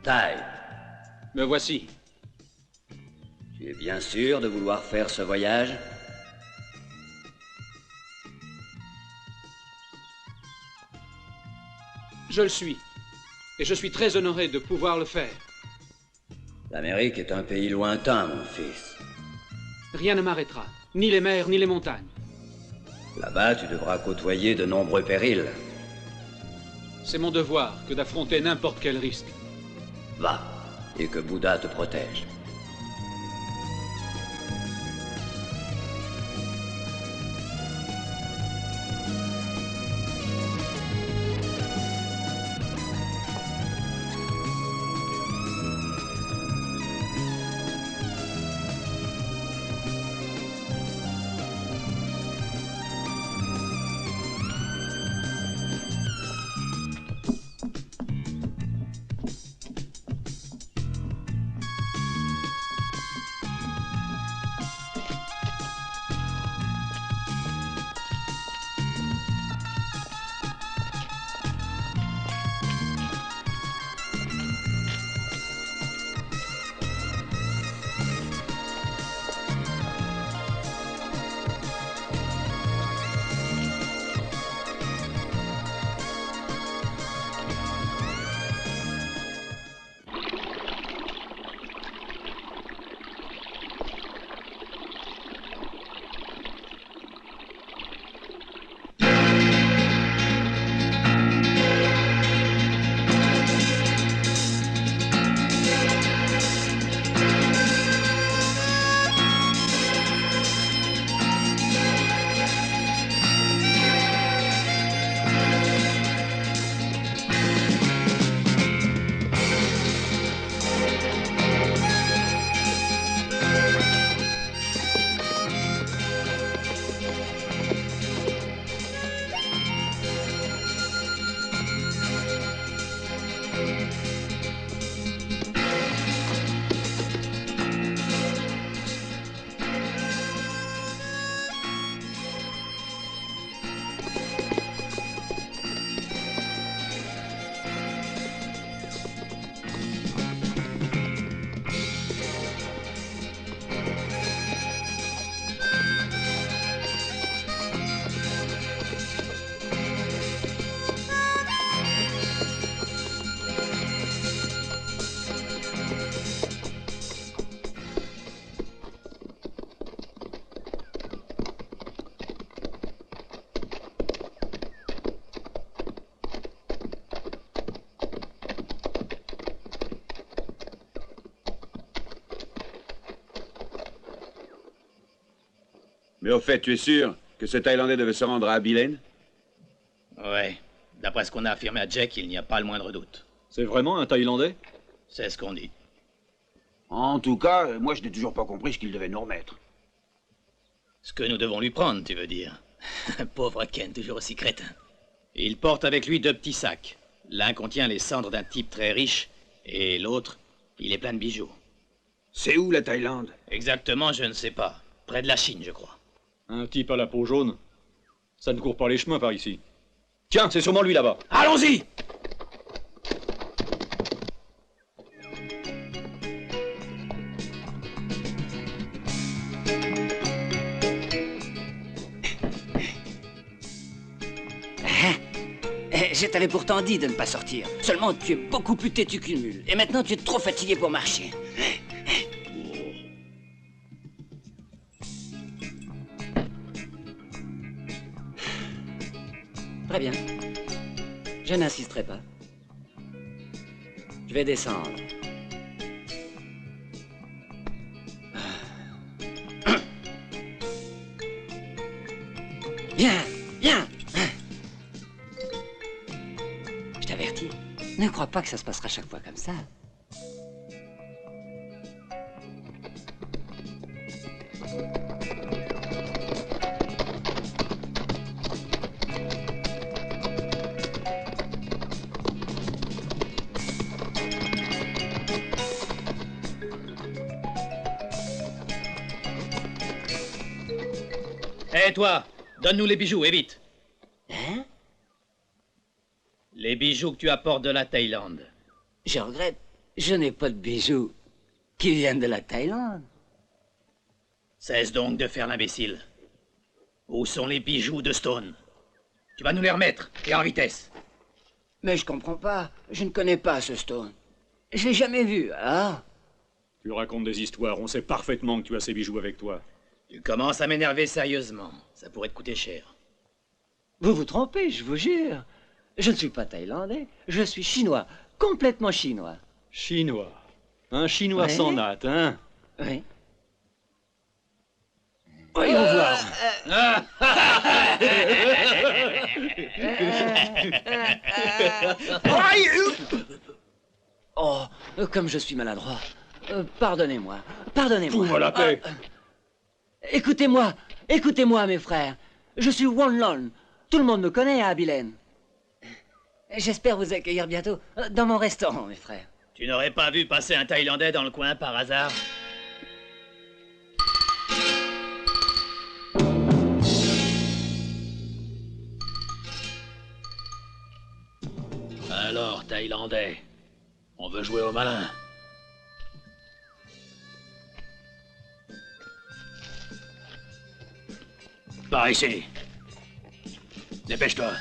Tai, Me voici. tu es bien sûr de vouloir faire ce voyage? Je le suis. Et je suis très honoré de pouvoir le faire. L'Amérique est un pays lointain, mon fils. Rien ne m'arrêtera. Ni les mers, ni les montagnes. Là-bas, tu devras côtoyer de nombreux périls. C'est mon devoir que d'affronter n'importe quel risque. Va, et que Bouddha te protège. Mais au fait, tu es sûr que ce Thaïlandais devait se rendre à Abilene? Ouais. D'après ce qu'on a affirmé à Jack, il n'y a pas le moindre doute. C'est vraiment un Thaïlandais? C'est ce qu'on dit. En tout cas, moi je n'ai toujours pas compris ce qu'il devait nous remettre. Ce que nous devons lui prendre, tu veux dire. Pauvre Ken, toujours aussi crétin. Il porte avec lui 2 petits sacs. L'un contient les cendres d'un type très riche, et l'autre, il est plein de bijoux. C'est où la Thaïlande? Exactement, je ne sais pas. Près de la Chine, je crois. Un type à la peau jaune. Ça ne court pas les chemins par ici. Tiens, c'est sûrement lui là-bas. Allons-y! Je t'avais pourtant dit de ne pas sortir. Seulement, tu es beaucoup plus têtu qu'une mule. Et maintenant, tu es trop fatigué pour marcher. Très bien. Je n'insisterai pas. Je vais descendre. Viens, viens. Je t'avertis, ne crois pas que ça se passera chaque fois comme ça. Hé, toi, donne-nous les bijoux, et vite. Hein? Les bijoux que tu apportes de la Thaïlande. Je regrette, Je n'ai pas de bijoux qui viennent de la Thaïlande. Cesse donc de faire l'imbécile. Où sont les bijoux de Stone? Tu vas nous les remettre, et en vitesse. Mais je comprends pas. Je ne connais pas ce Stone. Je l'ai jamais vu, alors. Tu racontes des histoires, on sait parfaitement que tu as ces bijoux avec toi. Tu commences à m'énerver sérieusement. Ça pourrait te coûter cher. Vous vous trompez, je vous jure. Je ne suis pas thaïlandais, je suis chinois, complètement chinois. Chinois. Un chinois Ouais. sans natte, hein? Oui. Voyons voir. Oh, comme je suis maladroit. Pardonnez-moi, pardonnez-moi. Fous-moi la paix. Écoutez-moi, mes frères. Je suis Wan Lon. Tout le monde me connaît à Abilene. J'espère vous accueillir bientôt dans mon restaurant, mes frères. Tu n'aurais pas vu passer un Thaïlandais dans le coin par hasard? Alors, Thaïlandais, on veut jouer au malin. Par ici. Dépêche-toi.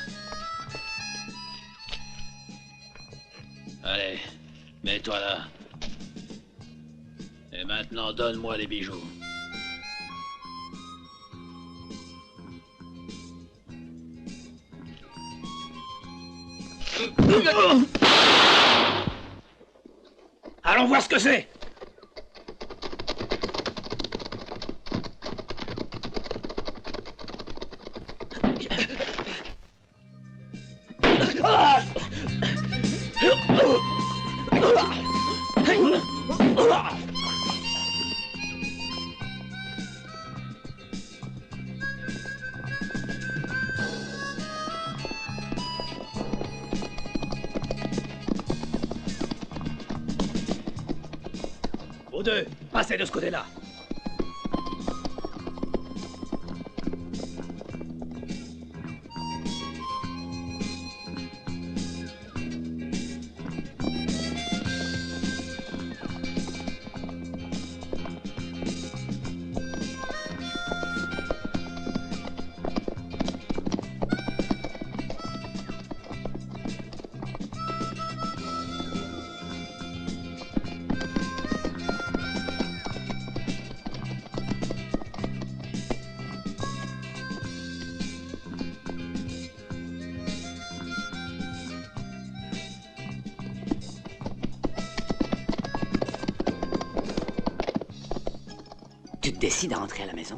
Allez, mets-toi là. Et maintenant, donne-moi les bijoux. Allons voir ce que c'est. Vous deux, passez de ce côté-là. Tu te décides à rentrer à la maison?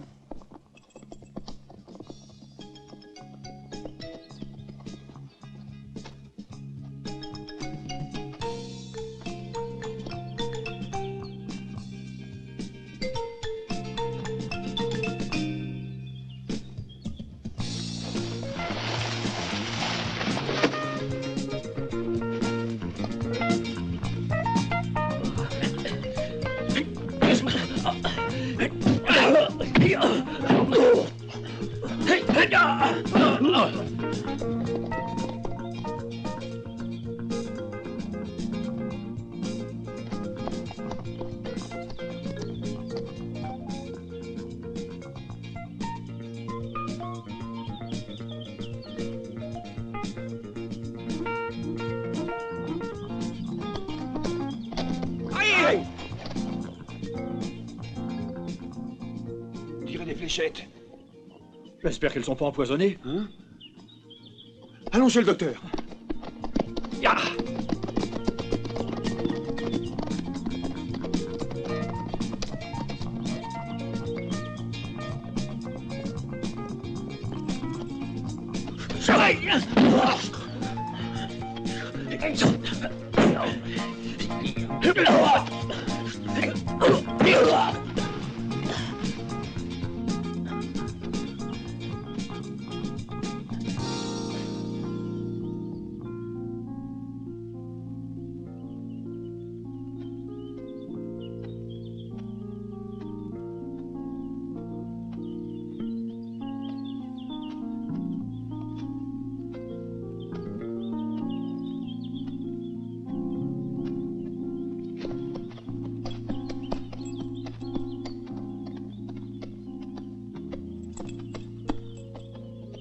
Tirez des fléchettes. J'espère qu'elles sont pas empoisonnées. Hein? Allons chez le docteur. Ya.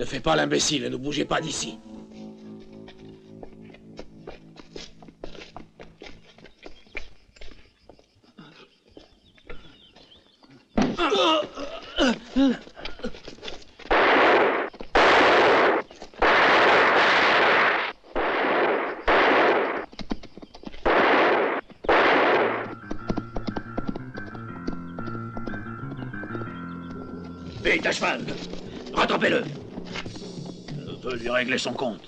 Ne fais pas l'imbécile et ne bougez pas d'ici. Vite, à cheval! Rattrapez-le! Je veux lui régler son compte.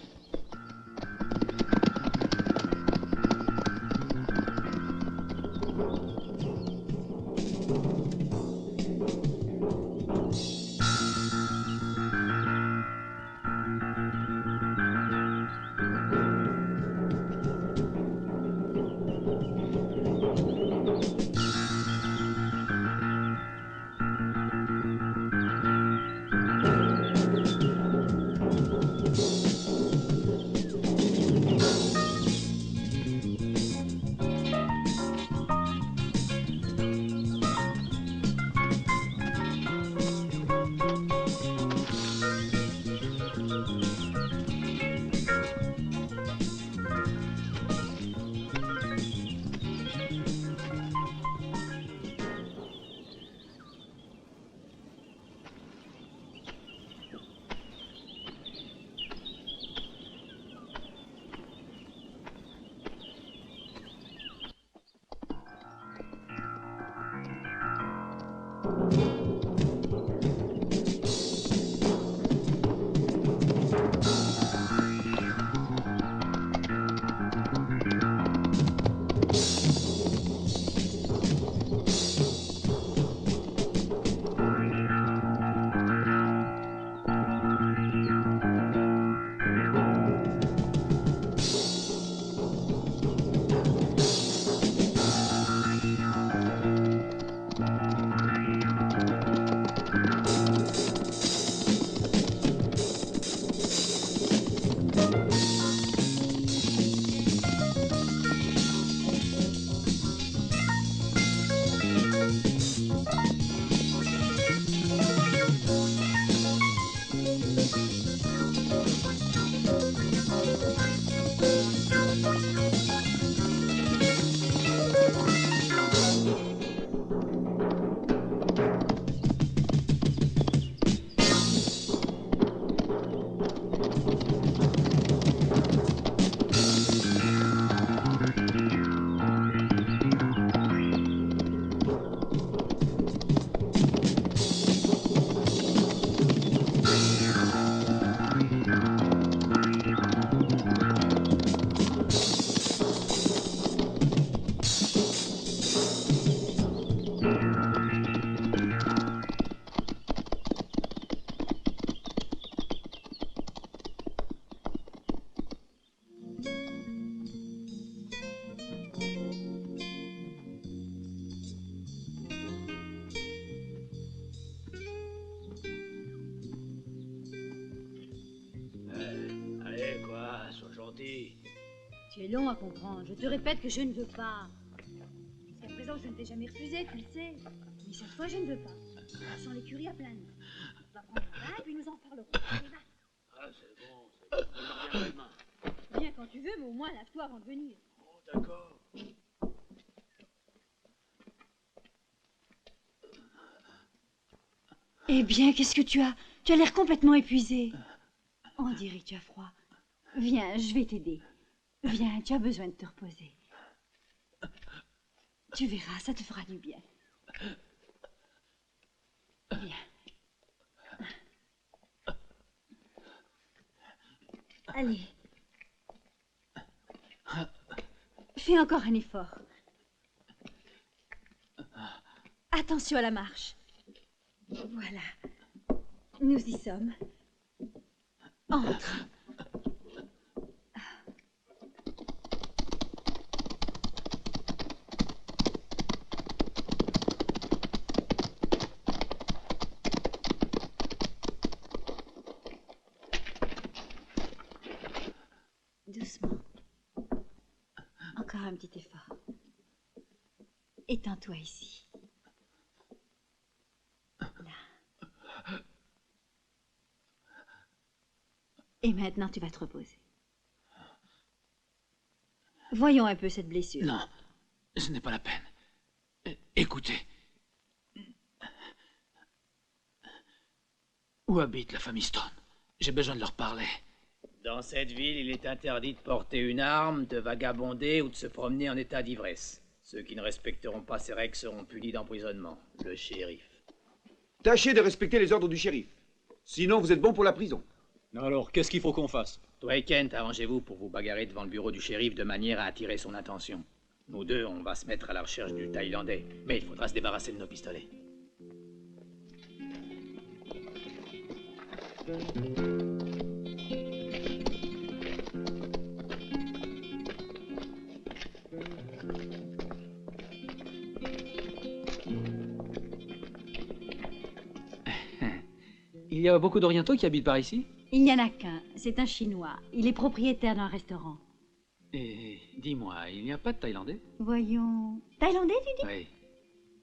Tu es long à comprendre. Je te répète que je ne veux pas. Jusqu'à présent, je ne t'ai jamais refusé, tu le sais. Mais cette fois, je ne veux pas. Je sens l'écurie à plein nez. On va prendre un bain, puis nous en parlerons. Allez, va. Ah, c'est bon, c'est bon. Je reviendrai demain. Viens quand tu veux, mais au moins lave-toi avant de venir. Oh, d'accord. Eh bien, qu'est-ce que tu as? Tu as l'air complètement épuisé. On dirait que tu as froid. Viens, je vais t'aider. Viens, tu as besoin de te reposer. Tu verras, ça te fera du bien. Viens. Allez. Fais encore un effort. Attention à la marche. Voilà. Nous y sommes. Entre. Doucement. Encore un petit effort. Étends-toi ici. Là. Et maintenant, tu vas te reposer. Voyons un peu cette blessure. Non, ce n'est pas la peine. Écoutez. Où habite la famille Stone? J'ai besoin de leur parler. Dans cette ville, il est interdit de porter une arme, de vagabonder ou de se promener en état d'ivresse. Ceux qui ne respecteront pas ces règles seront punis d'emprisonnement. Le shérif. Tâchez de respecter les ordres du shérif. Sinon, vous êtes bon pour la prison. Alors, qu'est-ce qu'il faut qu'on fasse? Toi et Kent, arrangez-vous pour vous bagarrer devant le bureau du shérif de manière à attirer son attention. Nous deux, on va se mettre à la recherche du Thaïlandais. Mais il faudra se débarrasser de nos pistolets. Il y a beaucoup d'orientaux qui habitent par ici? Il n'y en a qu'un. C'est un Chinois. Il est propriétaire d'un restaurant. Et dis-moi, il n'y a pas de Thaïlandais? Voyons... Thaïlandais, tu dis? Oui.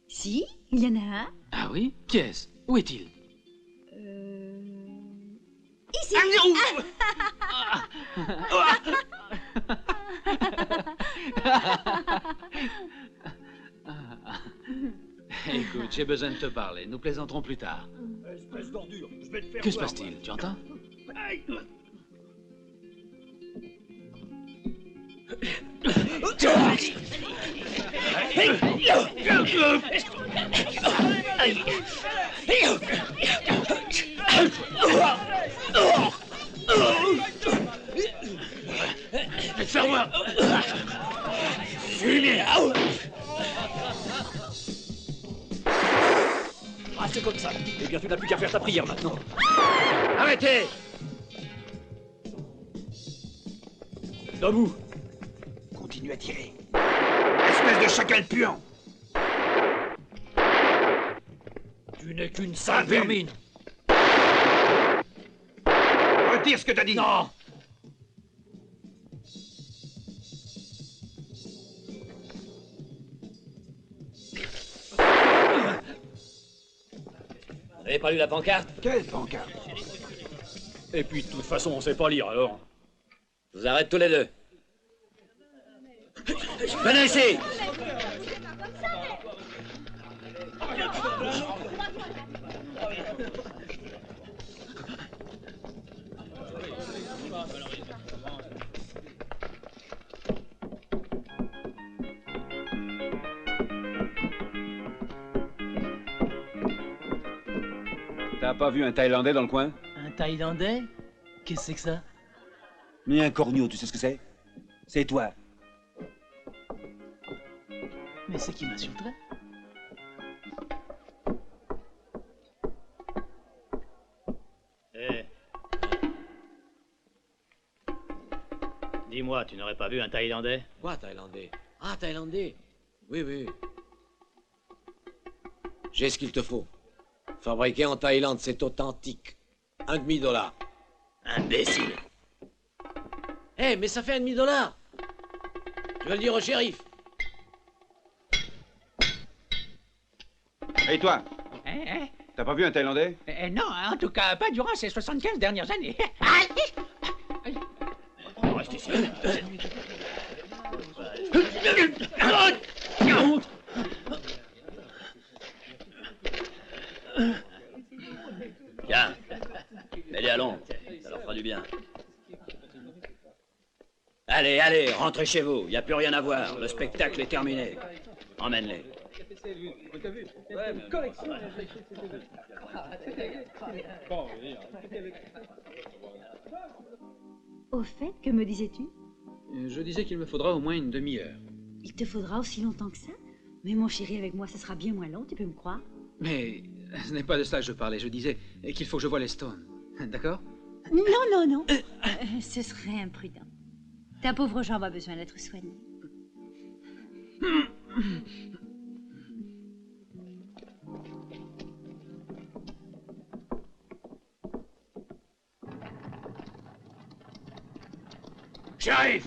Si, il y en a un. Ah oui? Qui est-ce? Où est-il? Ici. Écoute, j'ai besoin de te parler. Nous plaisanterons plus tard. Espèce d'ordure, je vais te faire Que se voir, passe-t-il? moi. Tu entends? Aïe. Je vais te faire voir. Fumier. Ah, c'est comme ça. Eh bien, tu n'as plus qu'à faire ta prière maintenant. Arrêtez. Debout. Continue à tirer. Espèce de chacal puant. Tu n'es qu'une sale vermine. Retire ce que t'as dit. Non. Vous n'avez pas lu la pancarte? Quelle pancarte? Et puis, de toute façon, on sait pas lire, alors. Je vous arrête tous les deux. Venez ici! T'as pas vu un Thaïlandais dans le coin? Un Thaïlandais? Qu'est-ce que c'est que ça? Ni un corneau, tu sais ce que c'est? C'est toi. Mais c'est qui m'insulterait? Eh. Dis-moi, tu n'aurais pas vu un Thaïlandais? Quoi, Thaïlandais? Ah, Thaïlandais? Oui, oui. J'ai ce qu'il te faut. Fabriqué en Thaïlande, c'est authentique. $1,5. Imbécile. Eh, mais ça fait $1,5. Je vais le dire au shérif. Et toi? Hein? T'as pas vu un Thaïlandais? Non, en tout cas, pas durant ces 75 dernières années. Reste ici. Tiens, mets-les à l'ombre, ça leur fera du bien. Allez, allez, rentrez chez vous, il n'y a plus rien à voir, le spectacle est terminé. Emmène-les. Au fait, que me disais-tu? Je disais qu'il me faudra au moins une demi-heure. Il te faudra aussi longtemps que ça? Mais mon chéri, avec moi, ça sera bien moins long, tu peux me croire? Mais ce n'est pas de cela que je parlais. Je disais qu'il faut que je voie les Stones. D'accord? Non, non, non. Ce serait imprudent. Ta pauvre jambe a besoin d'être soignée. J'arrive.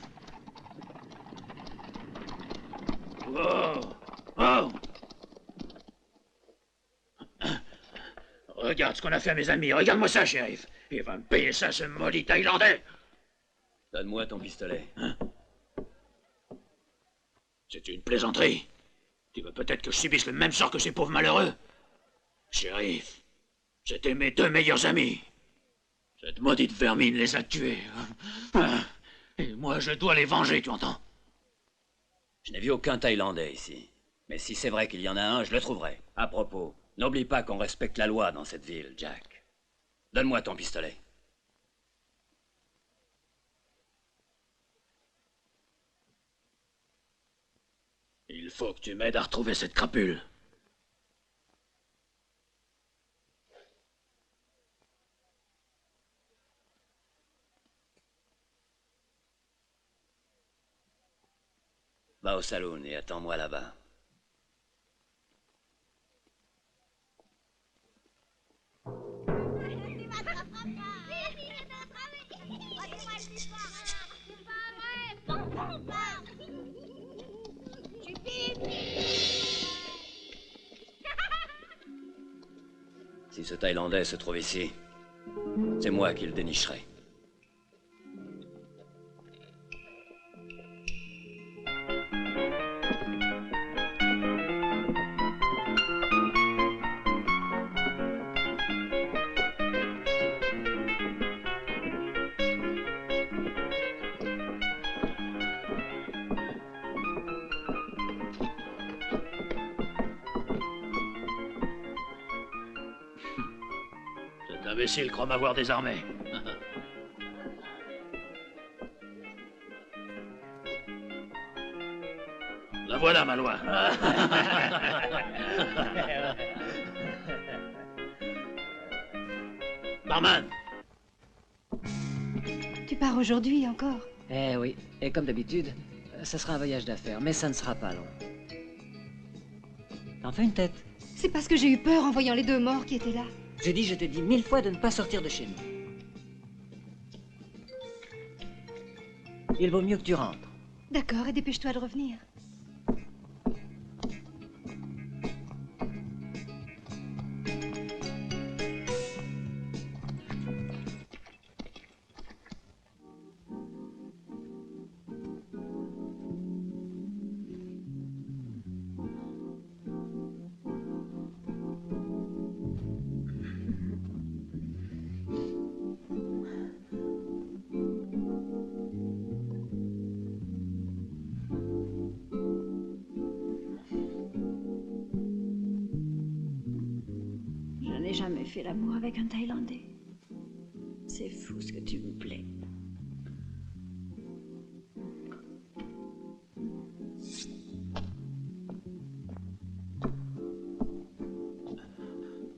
Oh. Oh. Regarde ce qu'on a fait à mes amis. Regarde-moi ça, shérif. Il va me payer ça, ce maudit Thaïlandais. Donne-moi ton pistolet. Hein? C'est une plaisanterie. Tu veux peut-être que je subisse le même sort que ces pauvres malheureux? Shérif, c'était mes deux meilleurs amis. Cette maudite vermine les a tués. Et moi, je dois les venger, tu entends? Je n'ai vu aucun Thaïlandais ici. Mais si c'est vrai qu'il y en a un, je le trouverai. À propos, n'oublie pas qu'on respecte la loi dans cette ville, Jack. Donne-moi ton pistolet. Il faut que tu m'aides à retrouver cette crapule. Va au saloon et attends-moi là-bas. Si ce Thaïlandais se trouve ici, c'est moi qui le dénicherai. Cet imbécile croit m'avoir désarmé. La voilà, ma loi. Barman! Tu pars aujourd'hui encore? Eh oui, et comme d'habitude, ça sera un voyage d'affaires, mais ça ne sera pas long. T'en fais une tête. C'est parce que j'ai eu peur en voyant les deux morts qui étaient là. Je t'ai dit 1000 fois de ne pas sortir de chez nous. Il vaut mieux que tu rentres. D'accord, et dépêche-toi de revenir. Je n'ai jamais fait l'amour avec un Thaïlandais. C'est fou ce que tu me plais.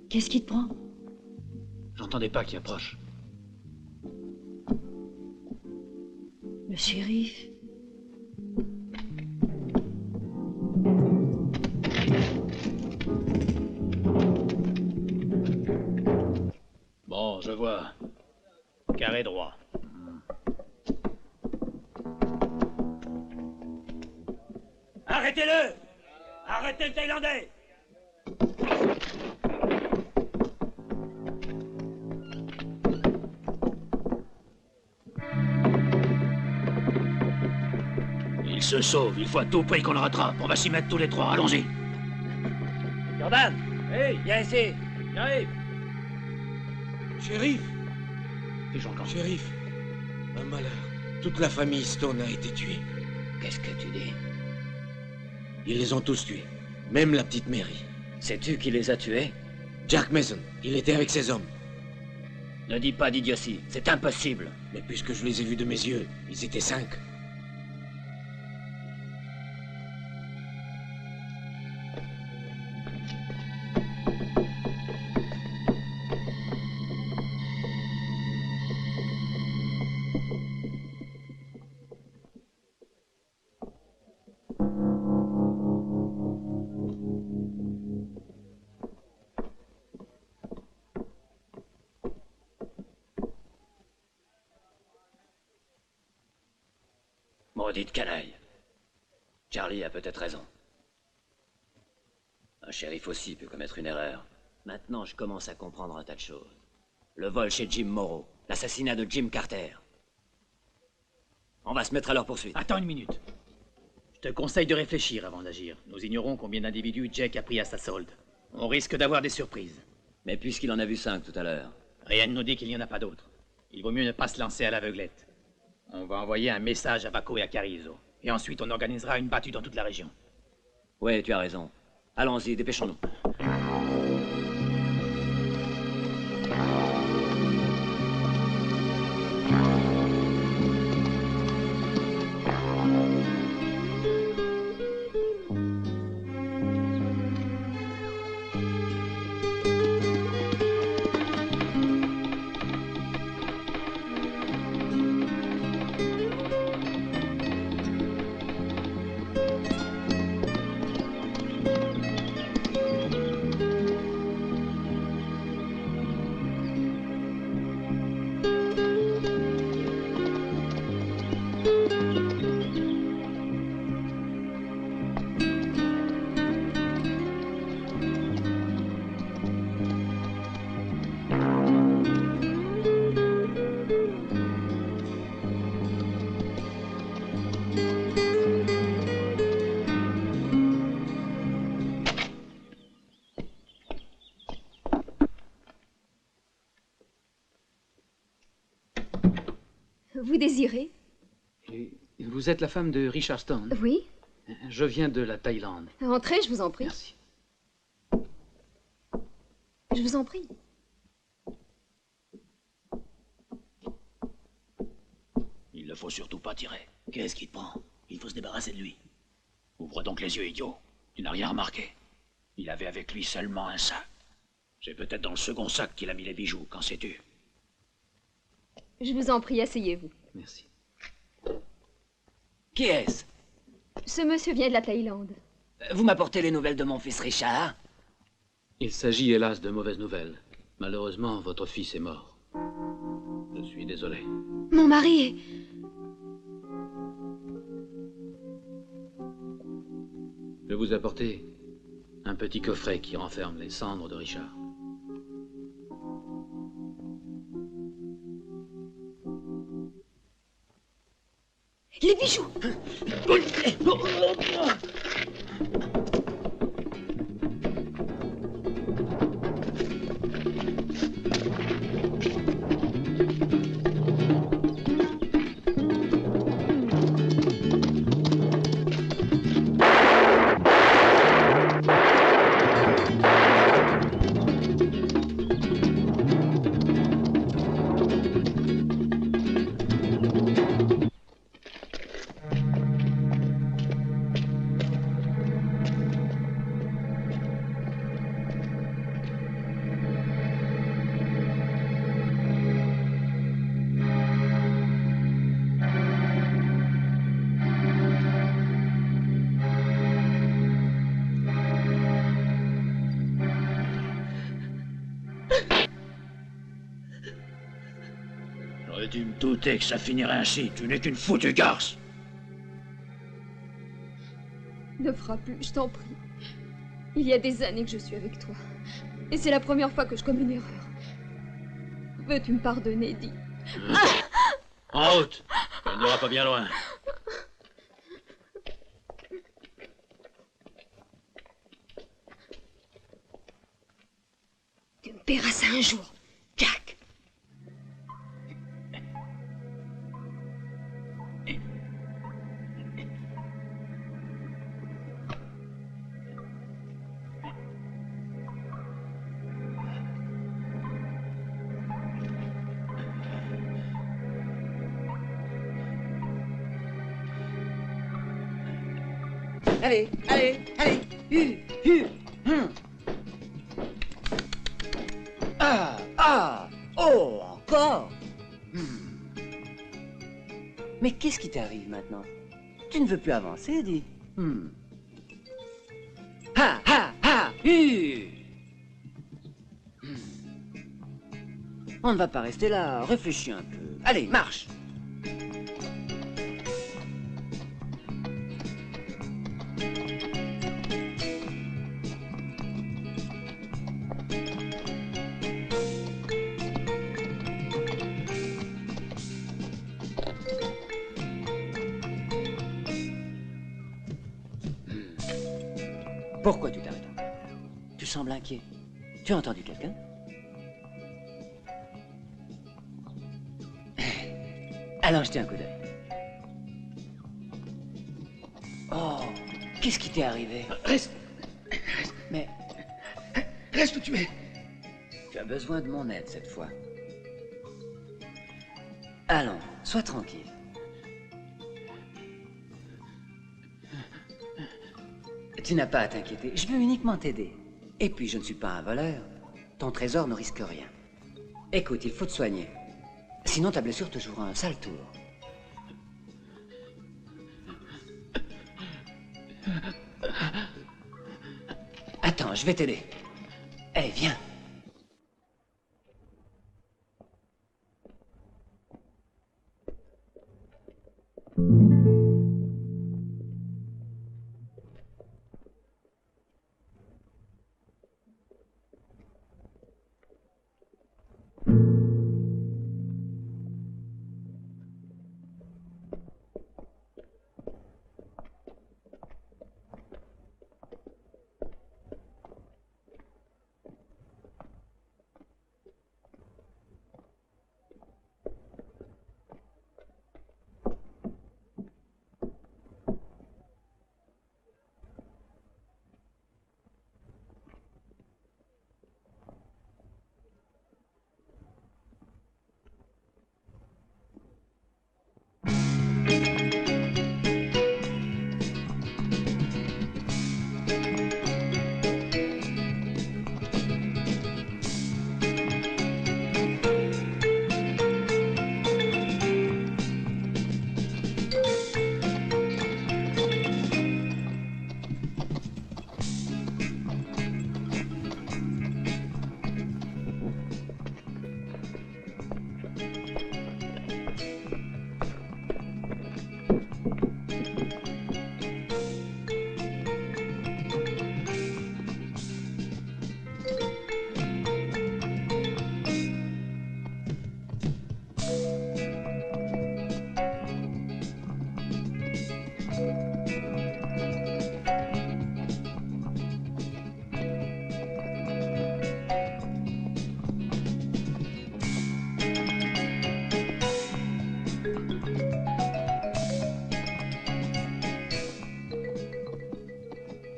Qu'est-ce qui te prend? J'entendais pas qui approche. Le shérif. Bon, je vois. Carré droit. Arrêtez-le! Arrêtez le Thaïlandais! Il se sauve, il faut à tout prix qu'on le rattrape. On va s'y mettre tous les trois, allons-y. Jordan! Hey, viens ici! J'arrive! Shérif! Et j'entends. Shérif! Un malheur. Toute la famille Stone a été tuée. Qu'est-ce que tu dis? Ils les ont tous tués. Même la petite Mary. Sais-tu qui les a tués? Jack Mason. Il était avec ses hommes. Ne dis pas d'idiotie, c'est impossible. Mais puisque je les ai vus de mes yeux, ils étaient 5. Maudite canaille. Charlie a peut-être raison. Un shérif aussi peut commettre une erreur. Maintenant, je commence à comprendre un tas de choses. Le vol chez Jim Morrow. L'assassinat de Jim Carter. On va se mettre à leur poursuite. Attends une minute. Je te conseille de réfléchir avant d'agir. Nous ignorons combien d'individus Jack a pris à sa solde. On risque d'avoir des surprises. Mais puisqu'il en a vu 5 tout à l'heure. Rien ne nous dit qu'il n'y en a pas d'autres. Il vaut mieux ne pas se lancer à l'aveuglette. On va envoyer un message à Baco et à Carrizo. Et ensuite, on organisera une battue dans toute la région. Ouais, tu as raison. Allons-y, dépêchons-nous. Vous désirez? Vous êtes la femme de Richard Stone? Oui. Je viens de la Thaïlande. Entrez, je vous en prie. Merci. Je vous en prie. Il ne faut surtout pas tirer. Qu'est-ce qui te prend? Il faut se débarrasser de lui. Ouvre donc les yeux, idiot. Tu n'as rien remarqué. Il avait avec lui seulement un sac. C'est peut-être dans le second sac qu'il a mis les bijoux, qu'en sais-tu? Je vous en prie, asseyez-vous. Merci. Qui est-ce? Ce monsieur vient de la Thaïlande. Vous m'apportez les nouvelles de mon fils Richard? Il s'agit hélas de mauvaises nouvelles. Malheureusement, votre fils est mort. Je suis désolé. Mon mari est... Je vous apporter un petit coffret qui renferme les cendres de Richard. Les bijoux! J'aurais dû me douter que ça finirait ainsi. Tu n'es qu'une foutue garce. Ne frappe plus, je t'en prie. Il y a des années que je suis avec toi. Et c'est la première fois que je commets une erreur. Veux-tu me pardonner, dis? En route. Elle n'ira pas bien loin. Tu me paieras ça un jour, Jack. Allez, allez, allez. Oh, encore. Mais qu'est-ce qui t'arrive maintenant? Tu ne veux plus avancer, dis. Ha, ha, ha. On ne va pas rester là, réfléchis un peu. Allez, marche. Pourquoi tu t'arrêtes encore? Tu sembles inquiet. Tu as entendu quelqu'un? Allons jeter un coup d'œil. Oh, qu'est-ce qui t'est arrivé? Reste. Mais... Reste où tu es. Tu as besoin de mon aide cette fois. Allons, sois tranquille. Tu n'as pas à t'inquiéter, je veux uniquement t'aider. Et puis, je ne suis pas un voleur. Ton trésor ne risque rien. Écoute, il faut te soigner. Sinon, ta blessure te jouera un sale tour. Attends, je vais t'aider. Allez, viens.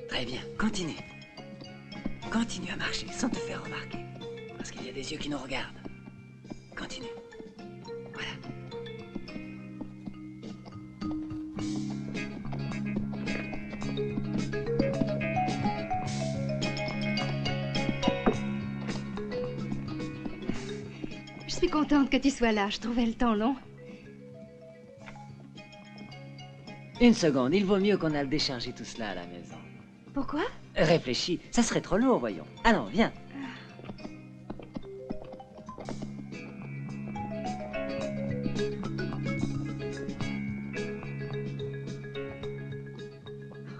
Très bien, continue. Continue à marcher sans te faire remarquer. Parce qu'il y a des yeux qui nous regardent. Continue. Voilà. Je suis contente que tu sois là. Je trouvais le temps long. Une seconde, il vaut mieux qu'on aille décharger tout cela à la maison. Pourquoi? Réfléchis, ça serait trop lourd, voyons. Allons, viens.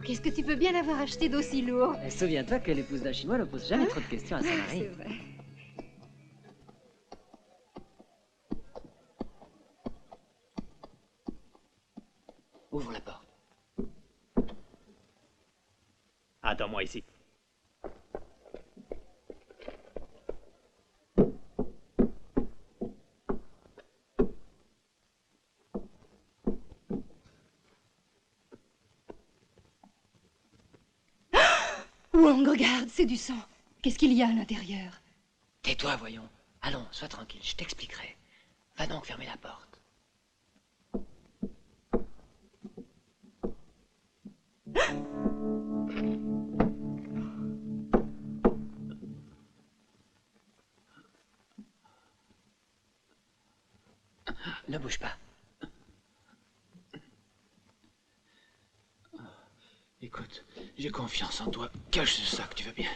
Qu'est-ce que tu peux bien avoir acheté d'aussi lourd? Souviens-toi que l'épouse d'un Chinois ne pose jamais trop de questions à son mari. C'est vrai. Ouvre la porte. Attends-moi ici. Wong, regarde, c'est du sang. Qu'est-ce qu'il y a à l'intérieur? Tais-toi, voyons. Allons, sois tranquille, je t'expliquerai. Va donc fermer la porte. Ne bouge pas. Écoute, j'ai confiance en toi. Cache ce sac, tu veux bien?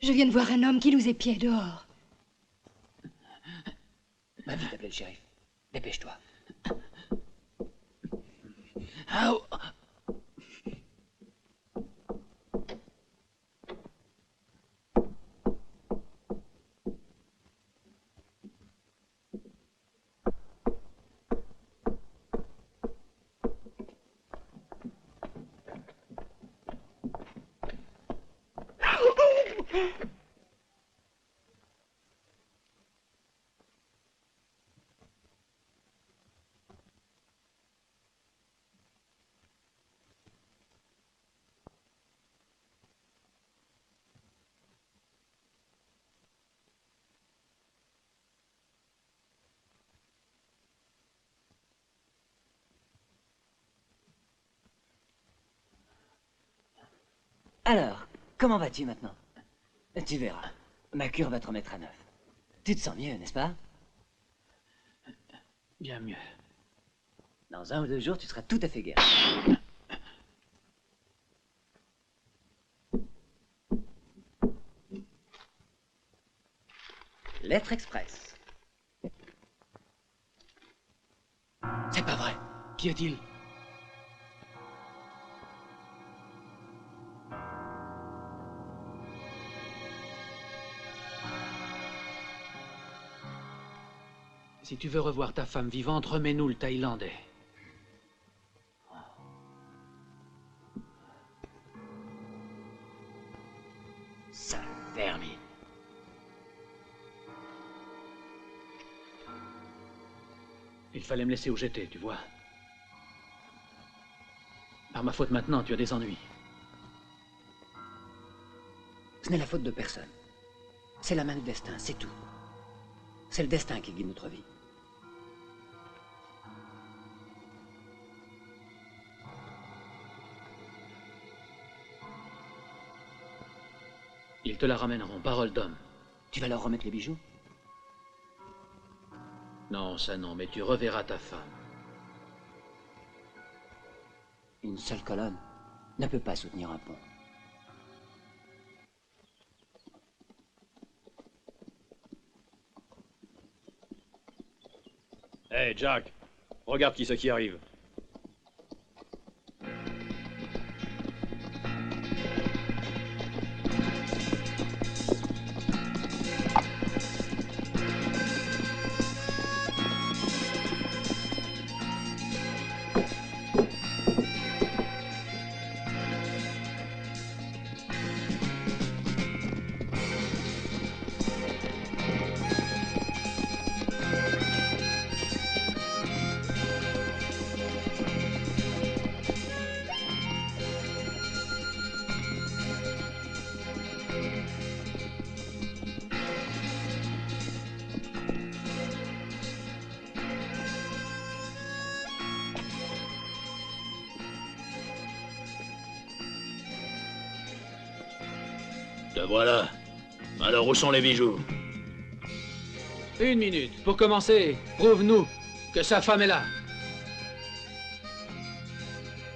Je viens de voir un homme qui nous épiait dehors. Va vite appeler le shérif. Dépêche-toi. Au. Alors, comment vas-tu maintenant? Tu verras. Ma cure va te remettre à neuf. Tu te sens mieux, n'est-ce pas? Bien mieux. Dans 1 ou 2 jours, tu seras tout à fait guéri. Lettre express. C'est pas vrai. Qu'y a-t-il? Si tu veux revoir ta femme vivante, remets-nous le Thaïlandais. Sale vermine. Il fallait me laisser où j'étais, tu vois. Par ma faute maintenant, tu as des ennuis. Ce n'est la faute de personne. C'est la main du destin, c'est tout. C'est le destin qui guide notre vie. Ils te la ramèneront, parole d'homme. Tu vas leur remettre les bijoux? Non, ça non, mais tu reverras ta femme. Une seule colonne ne peut pas soutenir un pont. Hé, Jack, regarde qui c'est qui arrive. Te voilà. Alors où sont les bijoux? 1 minute. Pour commencer, prouve-nous que sa femme est là.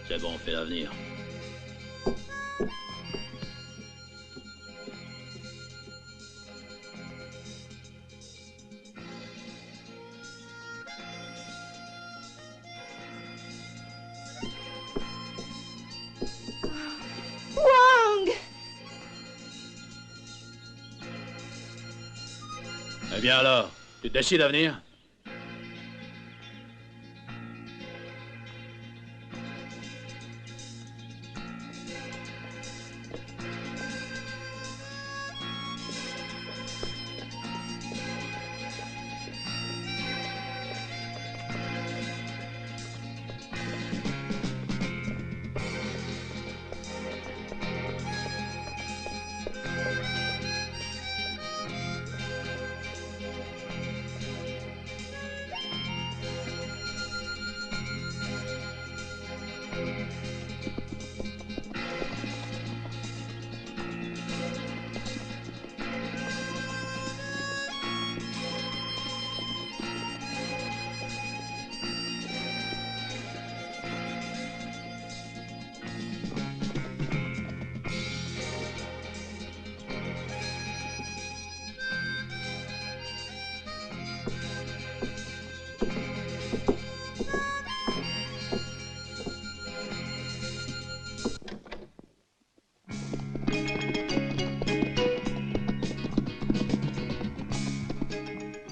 C'est bon, fais l'avenir. Wang! Eh bien alors, tu te décides à venir?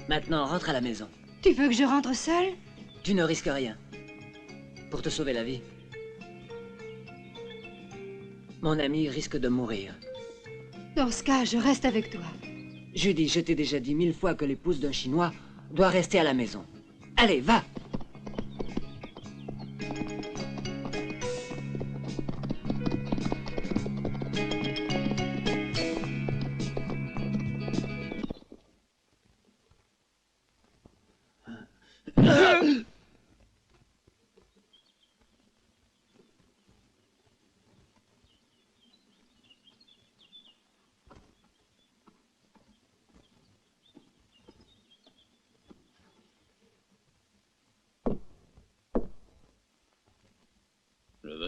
Maintenant, rentre à la maison. Tu veux que je rentre seule? Tu ne risques rien. Pour te sauver la vie. Mon ami risque de mourir. Dans ce cas, je reste avec toi. Judy, je t'ai déjà dit 1000 fois que l'épouse d'un Chinois doit rester à la maison. Allez, va!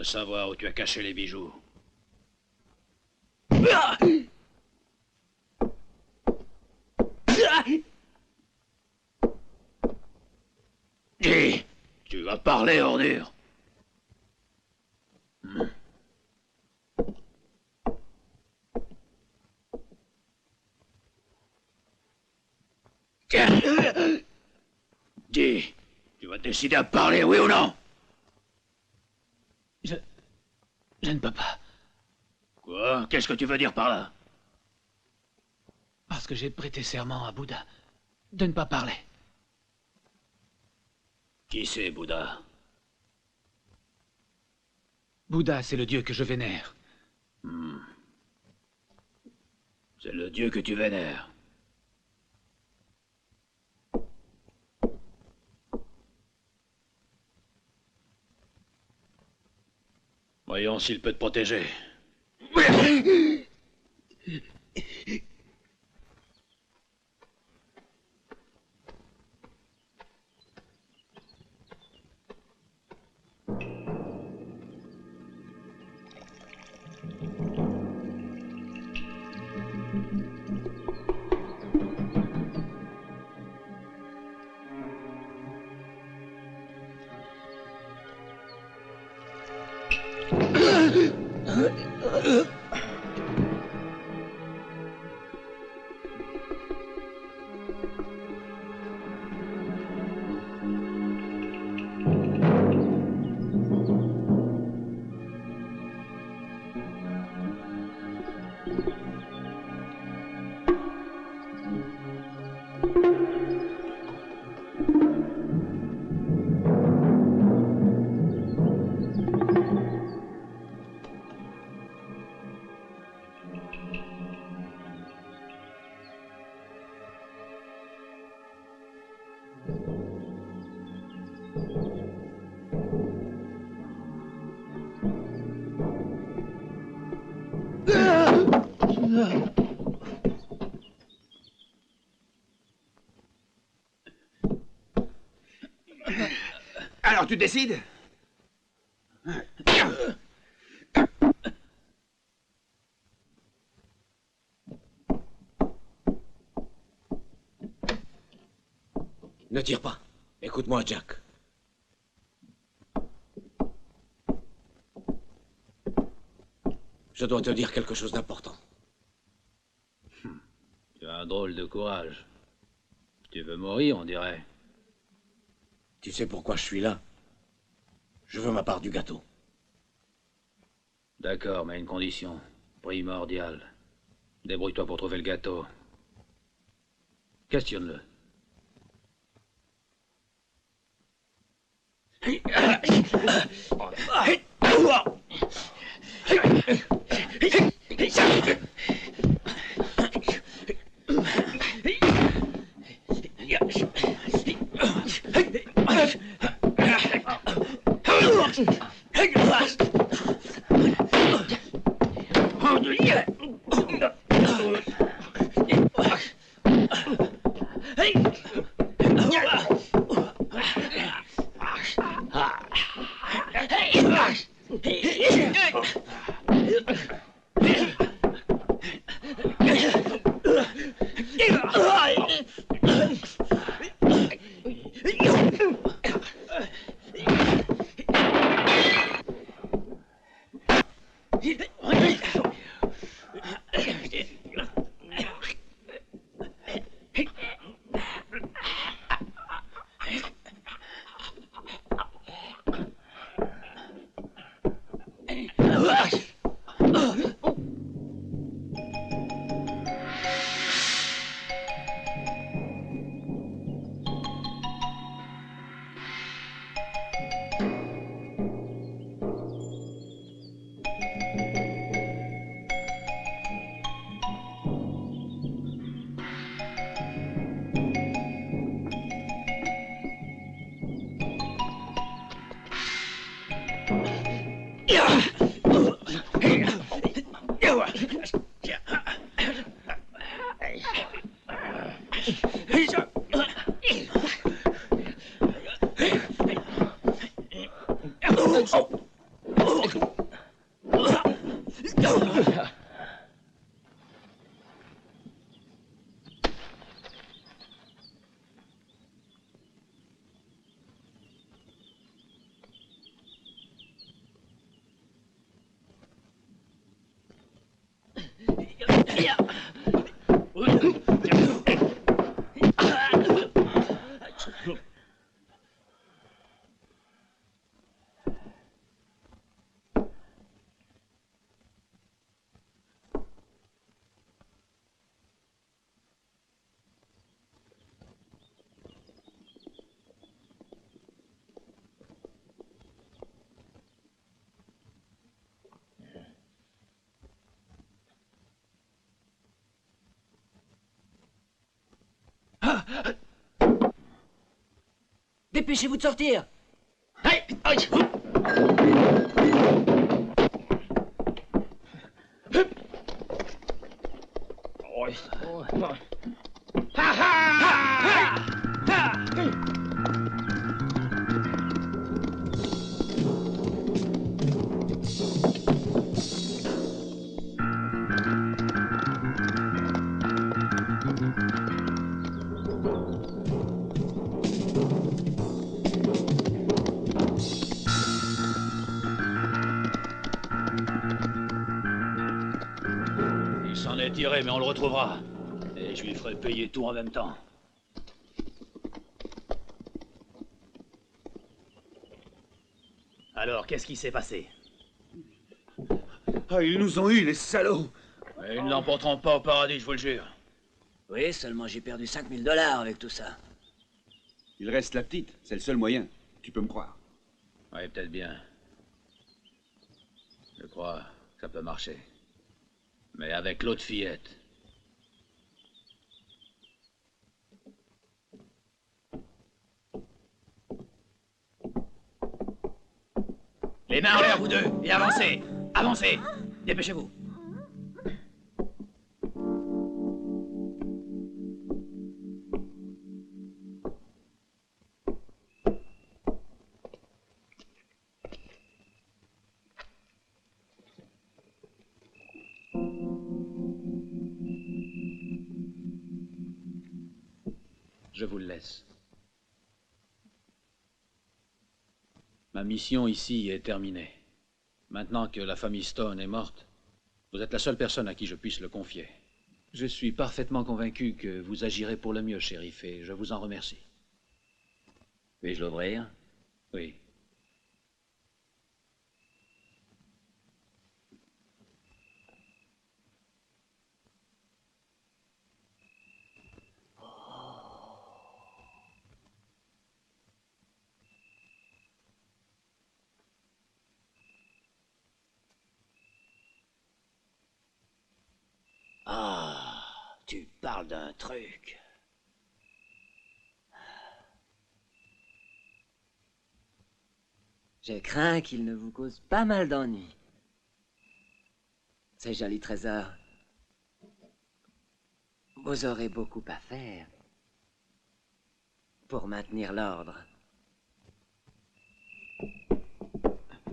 veux savoir où tu as caché les bijoux. Dis, tu vas parler, ordure. Dis, tu vas décider à parler, oui ou non? Je ne peux pas. Quoi? Qu'est-ce que tu veux dire par là? Parce que j'ai prêté serment à Bouddha de ne pas parler. Qui c'est, Bouddha? Bouddha, c'est le dieu que je vénère. C'est le dieu que tu vénères. Voyons s'il peut te protéger. Alors tu décides? Ne tire pas. Écoute-moi, Jack. Je dois te dire quelque chose d'important. Tu as un drôle de courage. Tu veux mourir, on dirait. Tu sais pourquoi je suis là? Je veux ma part du gâteau. D'accord, mais à une condition primordiale. Débrouille-toi pour trouver le gâteau. Questionne-le. Dépêchez-vous de sortir. Il s'en est tiré, mais on le retrouvera. Et je lui ferai payer tout en même temps. Alors, qu'est-ce qui s'est passé? Ah, ils nous ont eu, les salauds! Mais ils ne l'emporteront pas au paradis, je vous le jure. Oui, seulement j'ai perdu 5000 $ avec tout ça. Il reste la petite, c'est le seul moyen. Tu peux me croire. Oui, peut-être bien. Je crois que ça peut marcher. Mais avec l'autre fillette. Les mains en l'air, vous deux, et avancez! Avancez! Dépêchez-vous! Je vous le laisse. Ma mission ici est terminée. Maintenant que la famille Stone est morte, vous êtes la seule personne à qui je puisse le confier. Je suis parfaitement convaincu que vous agirez pour le mieux, shérif, et je vous en remercie. Puis-je l'ouvrir? Oui. Ah, tu parles d'un truc. Je crains qu'il ne vous cause pas mal d'ennuis. Ces jolis trésors. Vous aurez beaucoup à faire pour maintenir l'ordre.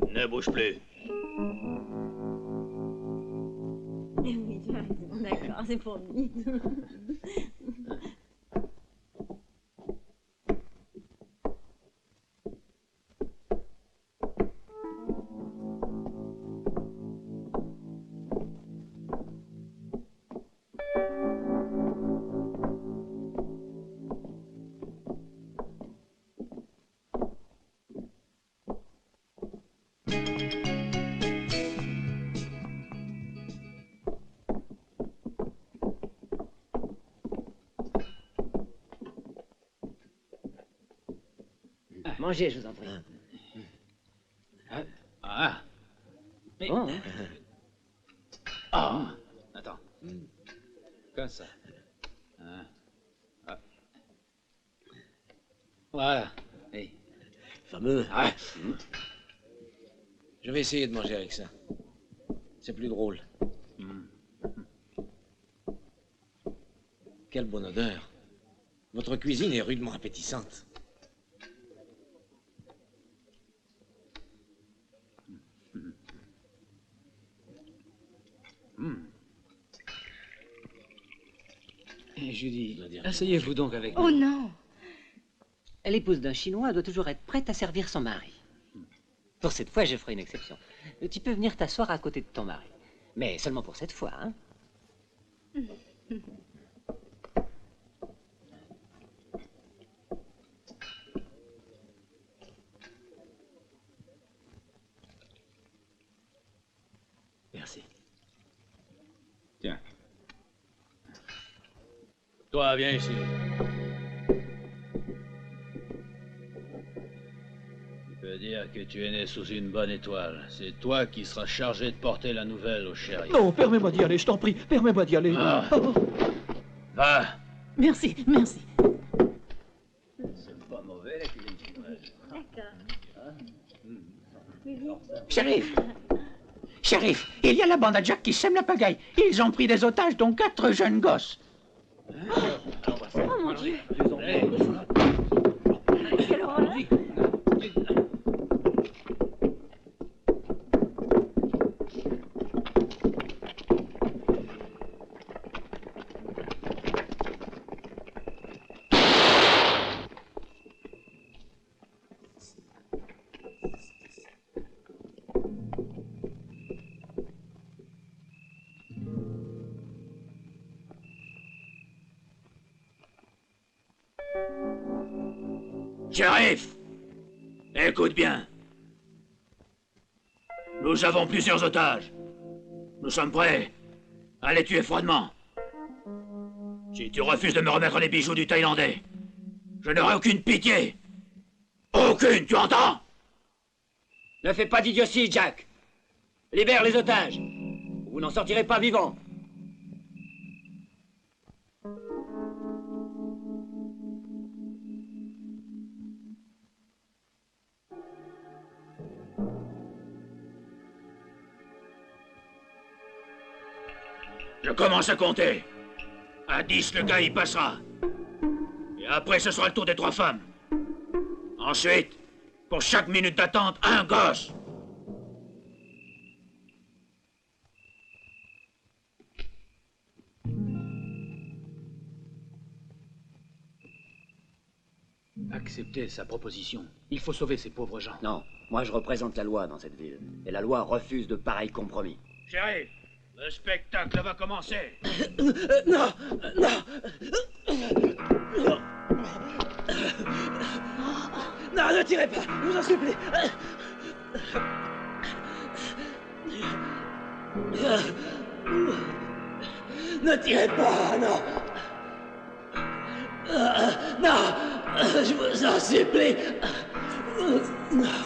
Ne bouge plus. Oui, tu as raison, d'accord, c'est promis. Mangez, je vous en prie. Ah. Mais... Bon. Ah. Attends. Comme ça. Ah. Ah. Voilà. Hey. Fameux. Ah. Je vais essayer de manger avec ça. C'est plus drôle. Quelle bonne odeur. Votre cuisine est rudement appétissante. Et Judy, asseyez-vous donc avec nous. Oh non! L'épouse d'un Chinois doit toujours être prête à servir son mari. Pour cette fois, je ferai une exception. Tu peux venir t'asseoir à côté de ton mari. Mais seulement pour cette fois, hein? Merci. Tiens. Toi, viens ici. Tu peux dire que tu es né sous une bonne étoile. C'est toi qui seras chargé de porter la nouvelle au shérif. Non, permets-moi d'y aller, je t'en prie. Permets-moi d'y aller. Ah. Oh. Va. Merci, merci. C'est pas mauvais, la cuisine chinoise. D'accord. Shérif! Shérif, il y a la bande à Jack qui sème la pagaille. Ils ont pris des otages, dont 4 jeunes gosses. Oh mon Dieu! Quelle horreur! Shérif! Écoute bien. Nous avons plusieurs otages. Nous sommes prêts à les tuer froidement. Si tu refuses de me remettre les bijoux du Thaïlandais, je n'aurai aucune pitié. Aucune, tu entends? Ne fais pas d'idiotie, Jack. Libère les otages. Ou vous n'en sortirez pas vivant. Je commence à compter. À 10, le gars y passera. Et après, ce sera le tour des 3 femmes. Ensuite, pour chaque minute d'attente, un gosse. Acceptez sa proposition. Il faut sauver ces pauvres gens. Non, moi je représente la loi dans cette ville. Et la loi refuse de pareils compromis. Shérif, le spectacle va commencer. Non, non. Non, ne tirez pas, je vous en supplie. Ne tirez pas, non. Non, je vous en supplie. Non,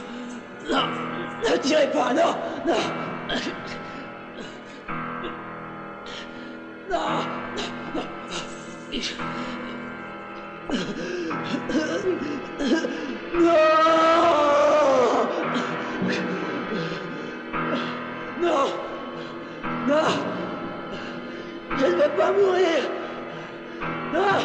non, ne tirez pas, non, non. Non, non, non, non, je ne veux pas mourir. Non.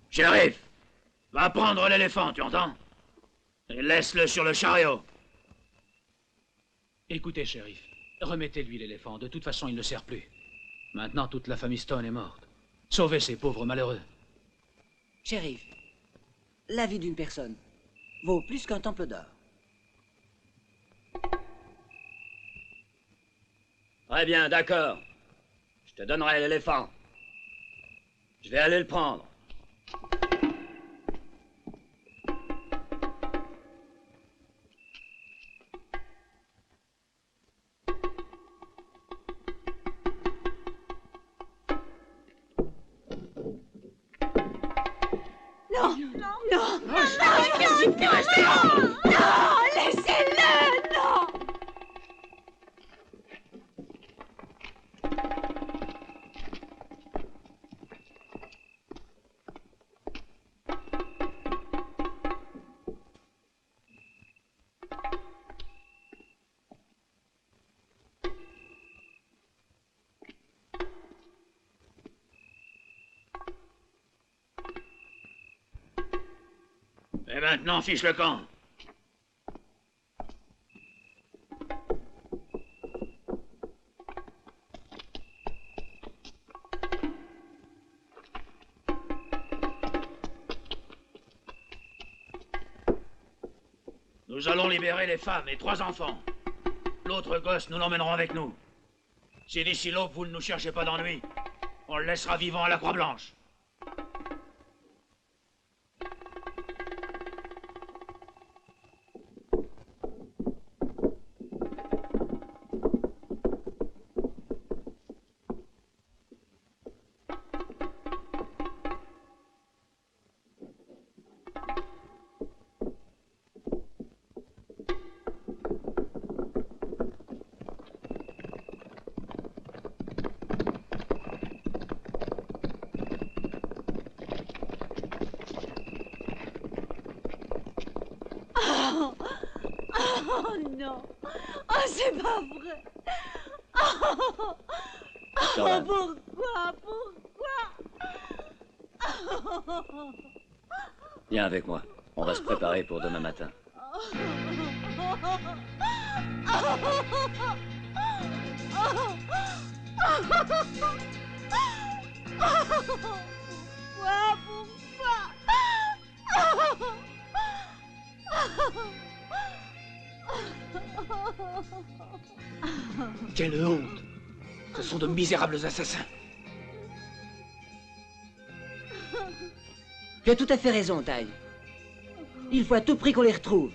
Shérif, va prendre l'éléphant, tu entends? Et laisse-le sur le chariot. Écoutez, shérif, remettez-lui l'éléphant. De toute façon, il ne sert plus. Maintenant, toute la famille Stone est morte. Sauvez ces pauvres malheureux. Shérif, la vie d'une personne vaut plus qu'un temple d'or. Très bien, d'accord. Je te donnerai l'éléphant. Je vais aller le prendre. Non, non, non, non, non, laissez-le, non. Et maintenant, fiche le camp. Nous allons libérer les femmes et 3 enfants. L'autre gosse, nous l'emmènerons avec nous. Si d'ici l'aube, vous ne nous cherchez pas d'ennui, on le laissera vivant à la Croix-Blanche. Oh non. Oh, c'est pas vrai. Oh, Jordan. pourquoi? Viens avec moi. On va se préparer pour demain matin. Quelle honte! Ce sont de misérables assassins. Tu as tout à fait raison, Ty. Il faut à tout prix qu'on les retrouve.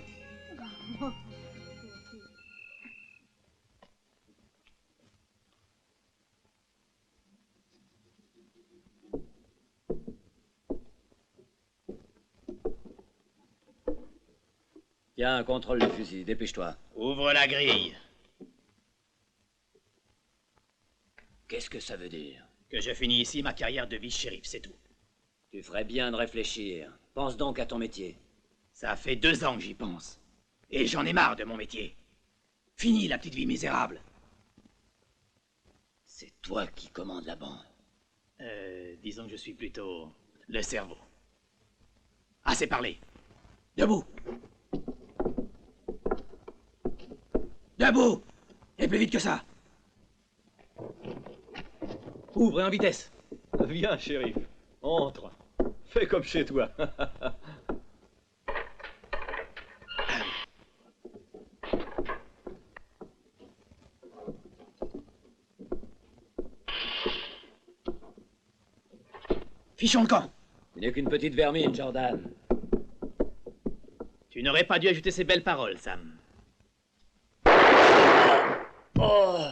Tiens, contrôle le fusil, dépêche-toi. Ouvre la grille. Qu'est-ce que ça veut dire? Que je finis ici ma carrière de vice-shérif, c'est tout. Tu ferais bien de réfléchir. Pense donc à ton métier. Ça fait 2 ans que j'y pense. Et j'en ai marre de mon métier. Fini la petite vie misérable. C'est toi qui commandes la bande. Disons que je suis plutôt le cerveau. Assez parlé. Debout. Debout. Et plus vite que ça. Ouvre en vitesse. Viens, shérif. Entre. Fais comme chez toi. Fichons le camp. Tu n'es qu'une petite vermine, Jordan. Tu n'aurais pas dû ajouter ces belles paroles, Sam. Oh!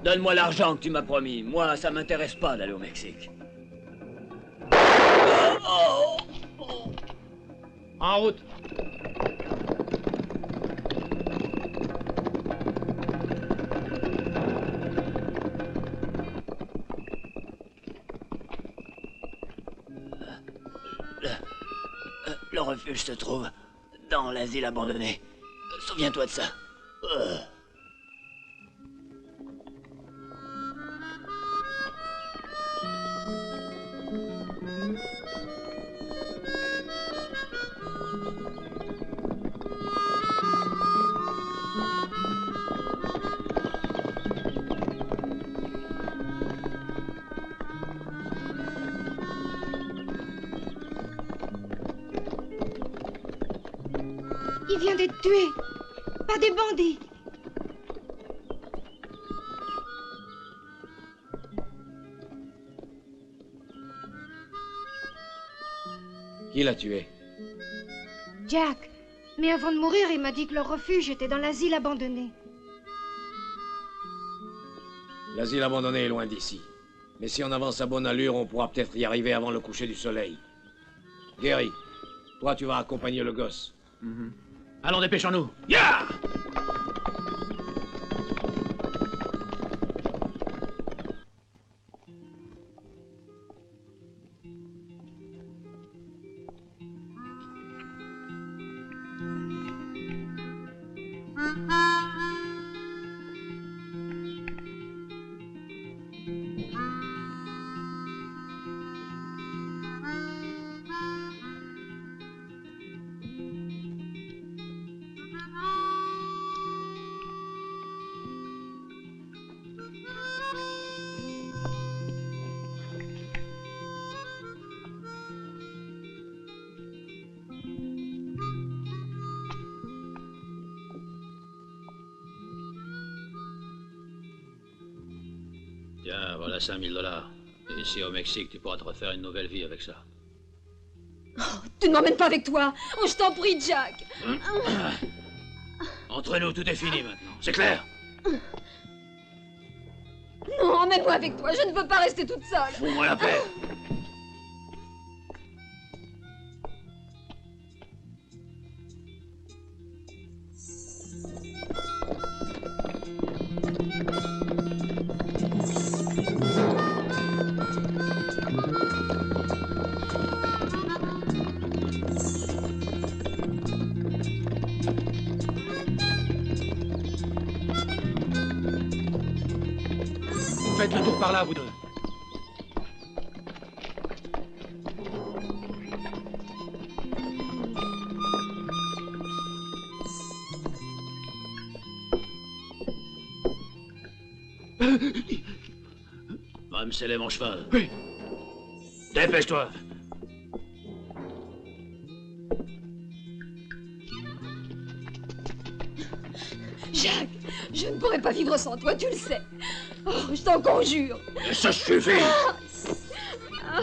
Donne-moi l'argent que tu m'as promis. Moi, ça m'intéresse pas d'aller au Mexique. En route. Le refuge se trouve dans l'asile abandonné. Souviens-toi de ça. Il vient d'être tué par des bandits. Qui l'a tué? Jack. Mais avant de mourir, il m'a dit que leur refuge était dans l'asile abandonné. L'asile abandonné est loin d'ici. Mais si on avance à bonne allure, on pourra peut-être y arriver avant le coucher du soleil. Gary, toi tu vas accompagner le gosse. Allons, dépêchons-nous. Ya! Tiens, voilà $5000. Et ici au Mexique, tu pourras te refaire une nouvelle vie avec ça. Tu ne m'emmènes pas avec toi. Oh, je t'en prie, Jack. Entre nous, tout est fini maintenant. C'est clair? Non, emmène-moi avec toi. Je ne veux pas rester toute seule. Fous-moi la paix. Faites le tour par là, vous deux. Va me sceller mon cheval. Oui. Dépêche-toi. Jack, je ne pourrais pas vivre sans toi, tu le sais. Oh, je t'en conjure. Et ça suffit. Ah.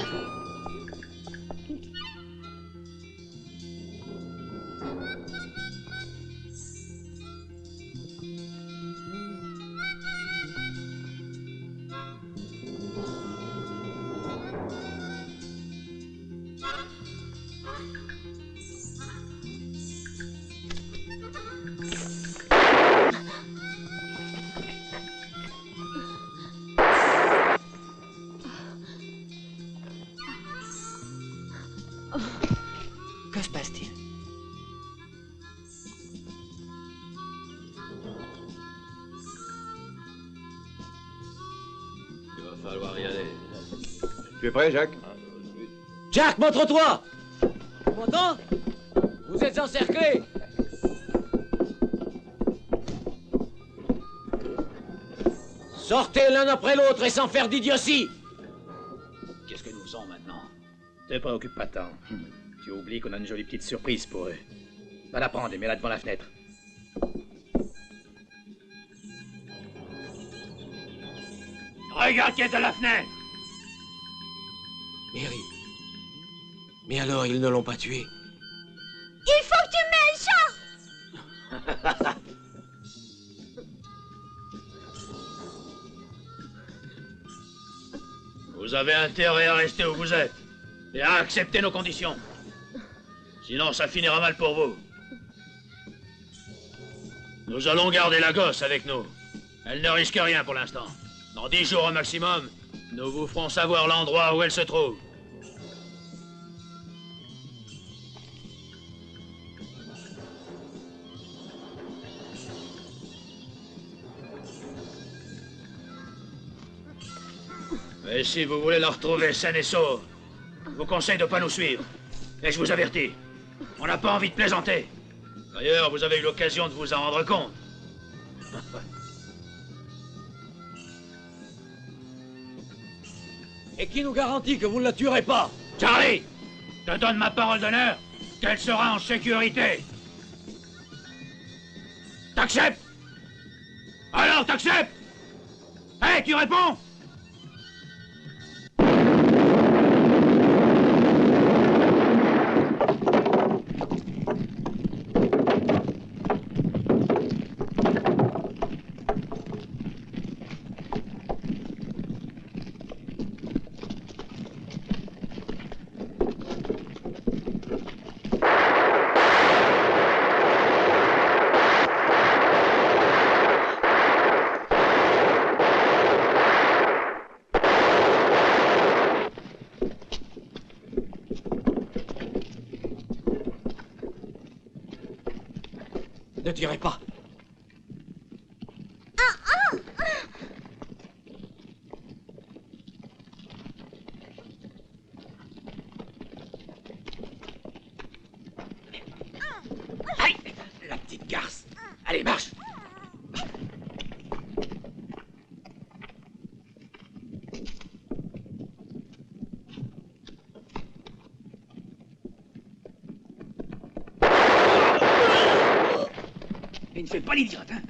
Que se passe-t-il? Il va falloir y aller. Tu es prêt, Jacques? Jack, montre-toi! Tu m'entends? Vous êtes encerclés! Sortez l'un après l'autre et sans faire d'idiotie! Qu'est-ce que nous faisons maintenant? Te préoccupe pas tant. Tu oublies qu'on a une jolie petite surprise pour eux. Va la prendre et mets-la devant la fenêtre. Regarde qui est à la fenêtre. Mary. Mais alors, ils ne l'ont pas tué? Il faut que tu mets le chat. Vous avez intérêt à rester où vous êtes et à accepter nos conditions. Sinon, ça finira mal pour vous. Nous allons garder la gosse avec nous. Elle ne risque rien pour l'instant. Dans 10 jours au maximum, nous vous ferons savoir l'endroit où elle se trouve. Mais si vous voulez la retrouver saine et sauve, je vous conseille de ne pas nous suivre. Et je vous avertis, on n'a pas envie de plaisanter. D'ailleurs, vous avez eu l'occasion de vous en rendre compte. Et qui nous garantit que vous ne la tuerez pas? Charlie, je te donne ma parole d'honneur qu'elle sera en sécurité. T'acceptes? Alors, t'acceptes? Hé, tu réponds? Ne tirez pas. Aïe, la petite garce. Allez, marche. Et ne fais pas l'idiote, hein.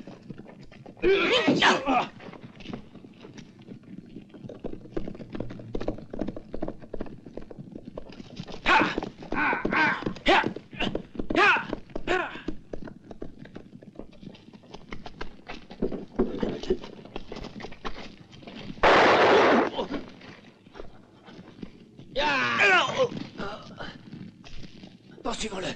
Poursuivons-le.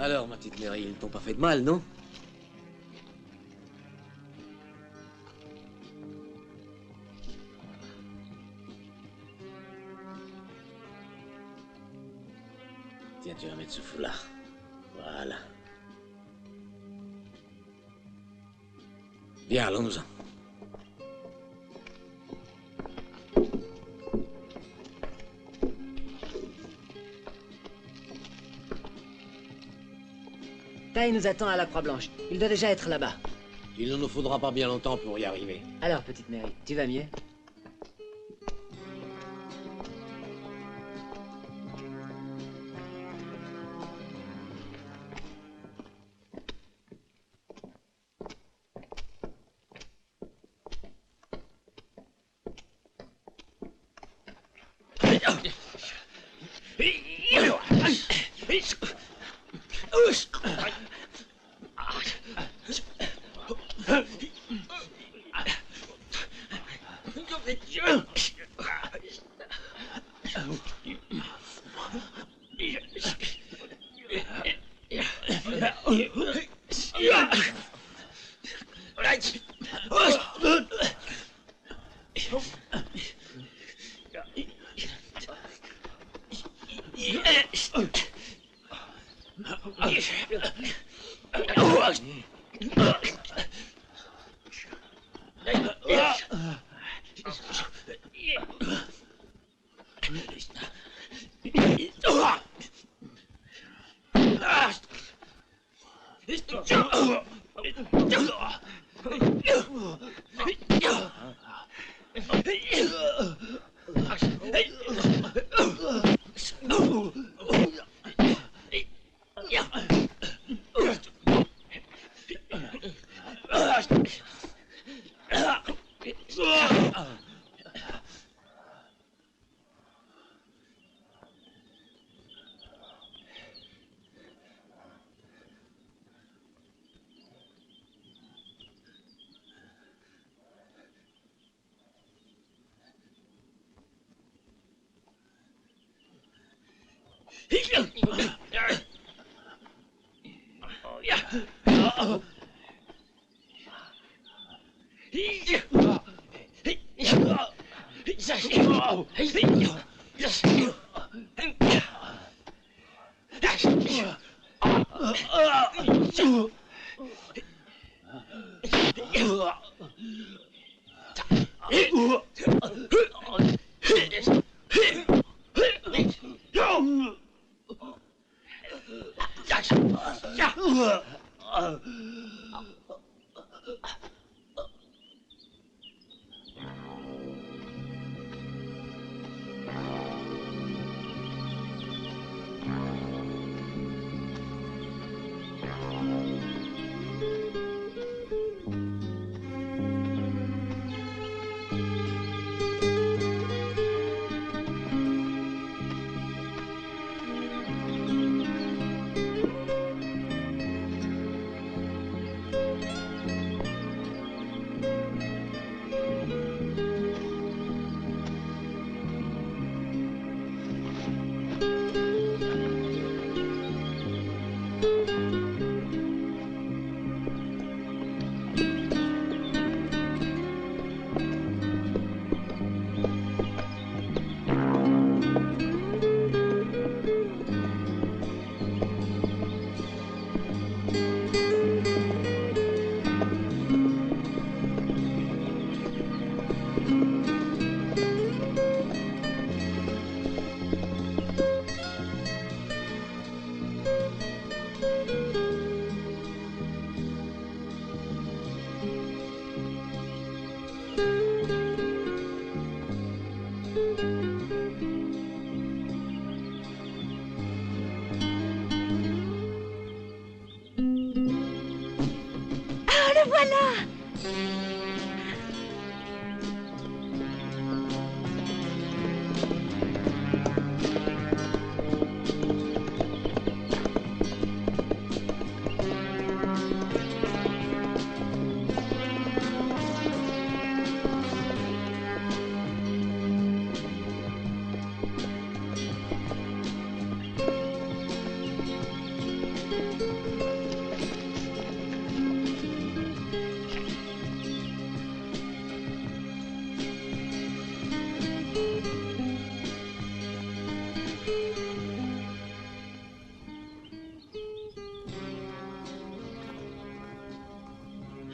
Alors, ma petite Mary, ils t'ont pas fait de mal, non? Tiens, tu vas mettre ce foulard. Voilà. Bien, allons-nous-en. Ty nous attend à la Croix-Blanche. Il doit déjà être là-bas. Il ne nous faudra pas bien longtemps pour y arriver. Alors, petite Mary, tu vas mieux?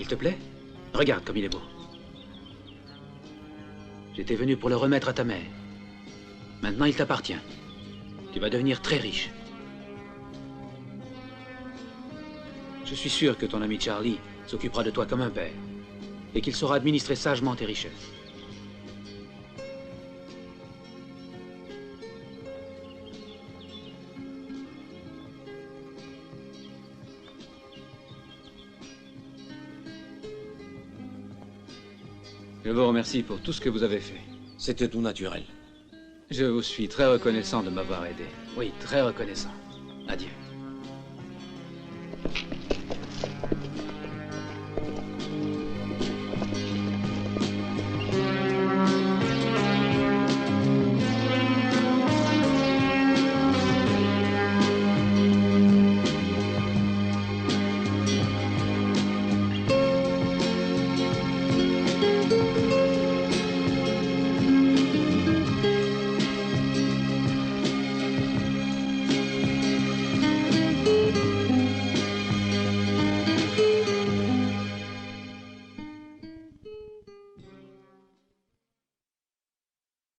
Il te plaît? Regarde comme il est beau. J'étais venu pour le remettre à ta mère. Maintenant, il t'appartient. Tu vas devenir très riche. Je suis sûr que ton ami Charlie s'occupera de toi comme un père et qu'il saura administrer sagement tes richesses. Je vous remercie pour tout ce que vous avez fait. C'était tout naturel. Je vous suis très reconnaissant de m'avoir aidé. Oui, très reconnaissant. Adieu.